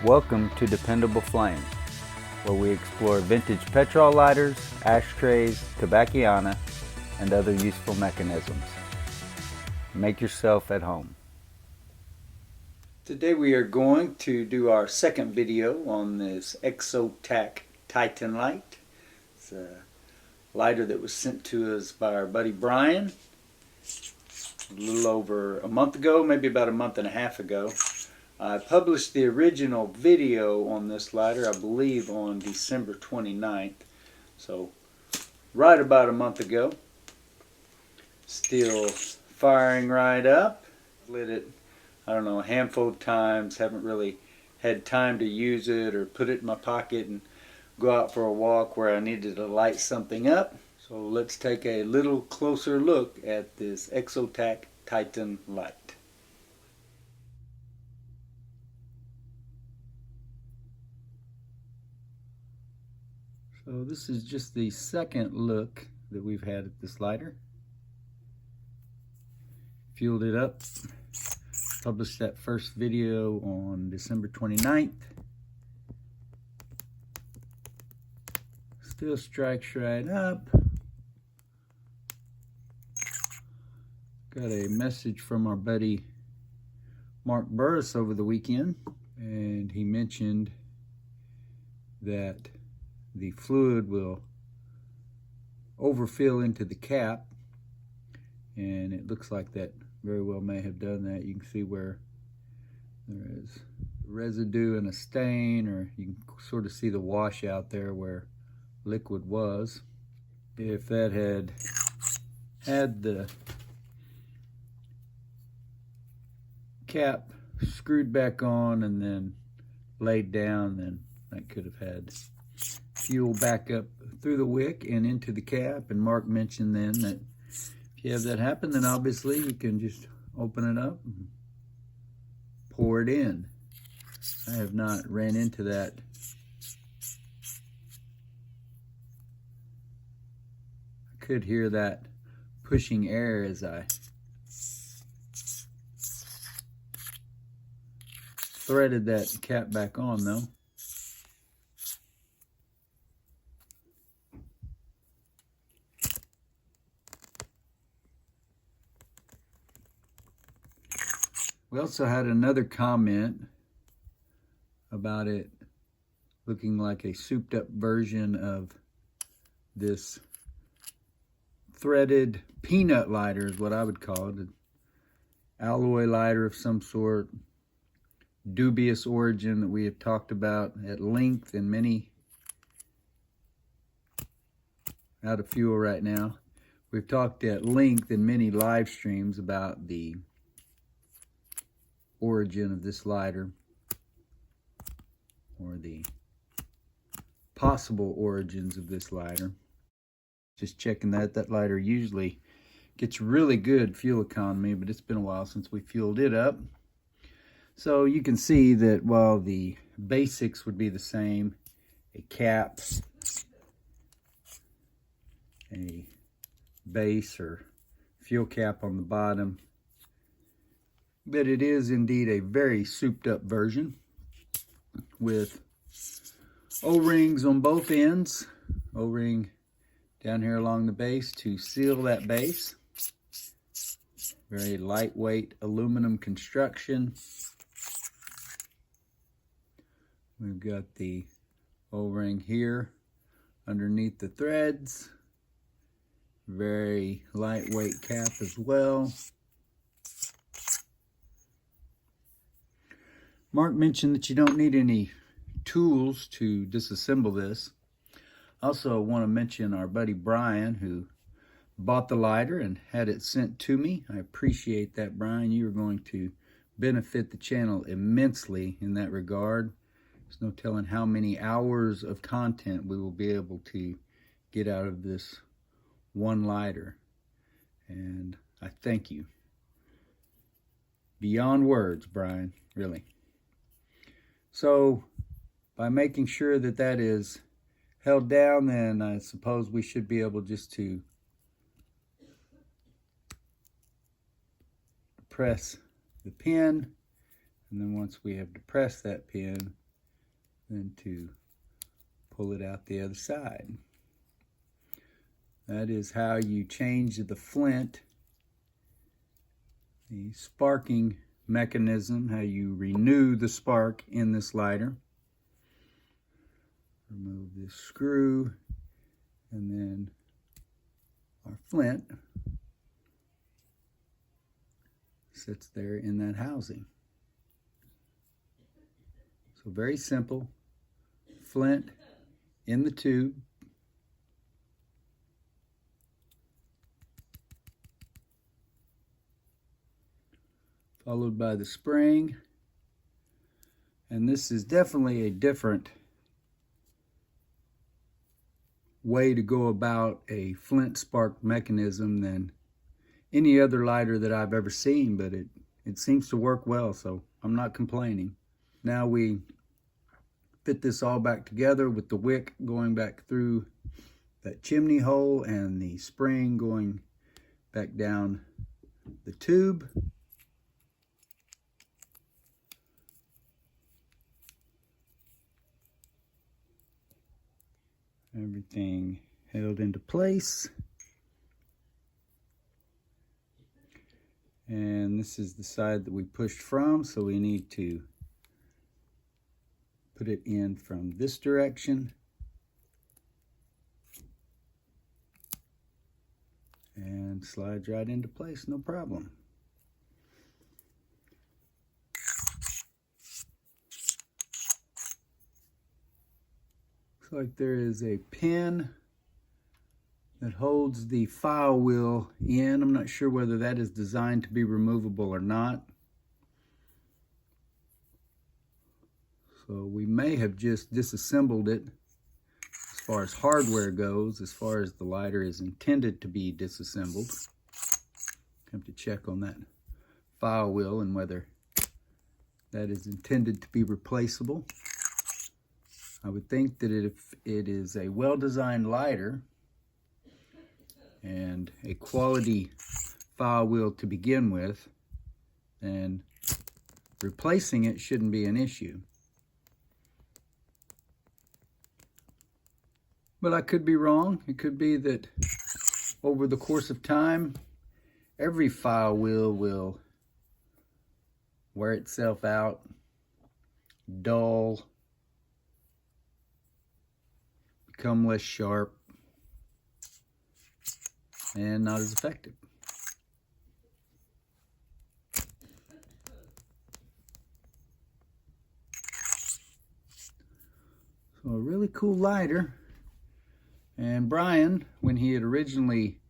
Welcome to Dependable Flame, where we explore vintage petrol lighters, ashtrays, tobacconiana, and other useful mechanisms. Make yourself at home. Today we are going to do our second video on this Exotac titanLIGHT. It's a lighter that was sent to us by our buddy Brian a little over a month ago, maybe about a month and a half ago. I published the original video on this lighter, I believe, on December 29th. So, right about a month ago. Still firing right up. Lit it, I don't know, a handful of times. Haven't really had time to use it or put it in my pocket and go out for a walk where I needed to light something up. So let's take a little closer look at this Exotac titanLIGHT. So this is just the second look that we've had at this lighter. Fueled it up, published that first video on December 29th. Still strikes right up. Got a message from our buddy Mark Burris over the weekend, and he mentioned that the fluid will overfill into the cap, and it looks like that very well may have done that. You can see where there is residue and a stain, or you can sort of see the washout there where liquid was. If that had the cap screwed back on and then laid down, then that could have had fuel back up through the wick and into the cap. And Mark mentioned then that if you have that happen, then obviously you can just open it up and pour it in. I have not ran into that I could hear that pushing air as I threaded that cap back on, though. We also had another comment about it looking like a souped up version of this threaded peanut lighter is what I would call it. An alloy lighter of some sort, dubious origin that we have talked about at length in many, out of fuel right now. We've talked at length in many live streams about the origin of this lighter, or the possible origins of this lighter. Just checking that lighter usually gets really good fuel economy, but it's been a while since we fueled it up. So you can see that while the basics would be the same, a cap, a base or fuel cap on the bottom, but it is indeed a very souped up version with O-rings on both ends. O-ring down here along the base to seal that base. Very lightweight aluminum construction. We've got the O-ring here underneath the threads. Very lightweight cap as well. Mark mentioned that you don't need any tools to disassemble this. I also want to mention our buddy Brian, who bought the lighter and had it sent to me. I appreciate that, Brian. You are going to benefit the channel immensely in that regard. There's no telling how many hours of content we will be able to get out of this one lighter. And I thank you. Beyond words, Brian, really. So, by making sure that that is held down, then I suppose we should be able just to press the pin, and then once we have depressed that pin, then to pull it out the other side. That is how you change the flint, the sparking mechanism, how you renew the spark in this lighter. Remove this screw, and then our flint sits there in that housing. So very simple. Flint in the tube. Followed by the spring. And this is definitely a different way to go about a flint spark mechanism than any other lighter that I've ever seen, but it seems to work well, so I'm not complaining. Now we fit this all back together with the wick going back through that chimney hole and the spring going back down the tube. Everything held into place. And this is the side that we pushed from, so we need to put it in from this direction. And slides right into place, no problem. Looks like there is a pin that holds the file wheel in. I'm not sure whether that is designed to be removable or not. So we may have just disassembled it as far as hardware goes, as far as the lighter is intended to be disassembled. Have to check on that file wheel and whether that is intended to be replaceable. I would think that if it is a well-designed lighter and a quality file wheel to begin with, then replacing it shouldn't be an issue. But I could be wrong. It could be that over the course of time, every file wheel will wear itself out, dull, become less sharp, and not as effective. So a really cool lighter. And Brian, when he had originally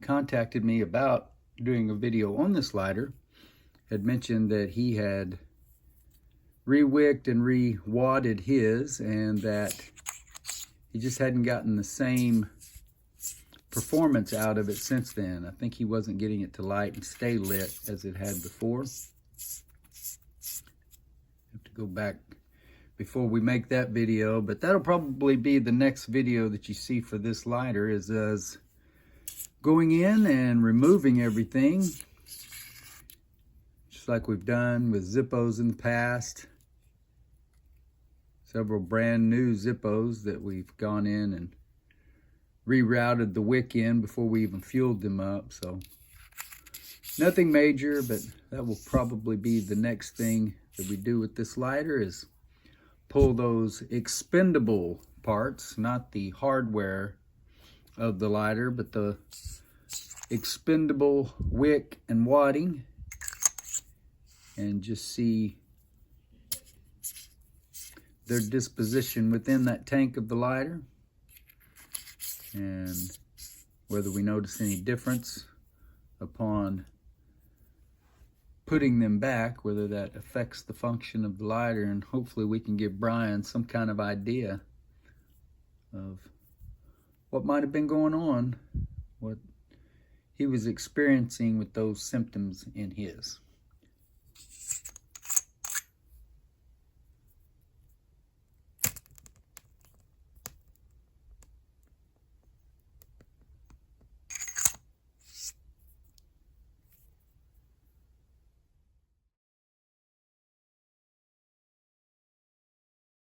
contacted me about doing a video on this lighter, had mentioned that he had re-wicked and re-wadded his, and that he just hadn't gotten the same performance out of it since then. I think he wasn't getting it to light and stay lit as it had before. Have to go back before we make that video, but that'll probably be the next video that you see for this lighter, is us going in and removing everything, just like we've done with Zippos in the past. Several brand new Zippos that we've gone in and rerouted the wick in before we even fueled them up. So nothing major, but that will probably be the next thing that we do with this lighter, is pull those expendable parts, not the hardware of the lighter, but the expendable wick and wadding, and just see their disposition within that tank of the lighter, and whether we notice any difference upon putting them back, whether that affects the function of the lighter. And hopefully we can give Brian some kind of idea of what might have been going on, what he was experiencing with those symptoms in his.